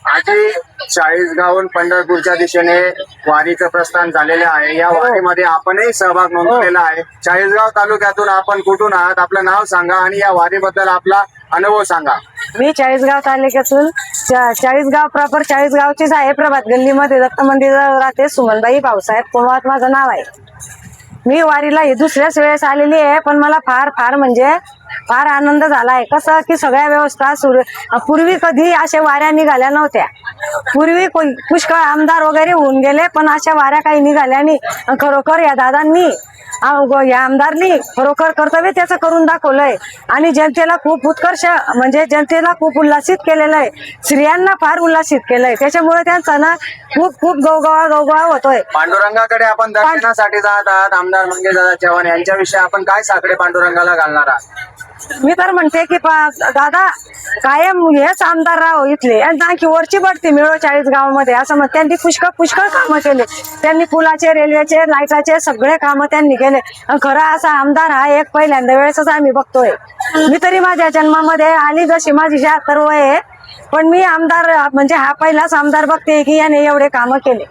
आधी चाळीसगावहून पंढरपूरच्या दिशेने वारीचं प्रस्थान झालेलं आहे. या वारीमध्ये आपणही सहभाग नोंदवलेला आहे. चाळीसगाव तालुक्यातून आपण कुठून आहात, आपलं नाव सांगा आणि या वारीबद्दल आपला अनुभव सांगा. मी चाळीसगाव तालुक्यातून चाळीसगाव प्रॉपर चाळीसगावचीच आहे. प्रभात गल्लीमध्ये दत्त मंदिरावर राहते. सुमनबाई भाऊसाहेब कुंभार माझं नाव आहे. मी वारीला ही दुसऱ्याच वेळेस आलेली आहे, पण मला फार म्हणजे फार आनंद झाला आहे. कसं की सगळ्या व्यवस्था पूर्वी कधी अशा वाऱ्या निघाल्या नव्हत्या. पूर्वी पुष्कळ आमदार वगैरे होऊन गेले, पण अशा वाऱ्या काही निघाल्या नाही. खरोखर या दादांनी या आमदारनी खरोखर कर्तव्य त्याचं करून दाखवलंय आणि जनतेला खूप उत्कर्ष म्हणजे जनतेला खूप उल्हासित केलेलं आहे. स्त्रियांना फार उल्हासित केलंय. त्याच्यामुळे त्यांचा ना खूप गवगवा होतोय. पांडुरंगाकडे आपण दर्शनासाठी जात आहात. आमदार मंगेशदादा चव्हाण यांच्याविषयी आपण काय साकडे पांडुरंगाला घालणार आहात? मी तर म्हणते की दादा कायम हेच आमदार राहो इथले आणि आणखी वरची बढती मिळो चाळीसगावमध्ये असं मग त्यांनी पुष्कळ कामं केले. त्यांनी पुलाचे, रेल्वेचे, लाईटाचे सगळे कामं त्यांनी केले. खरा असा आमदार हा एक पहिल्यांदा वेळेसच आम्ही बघतोय. मी तरी माझ्या जन्मामध्ये आली जशी माझी 76 वय आहे, पण मी आमदार म्हणजे हा पहिलाच आमदार बघते की याने एवढे कामं केले.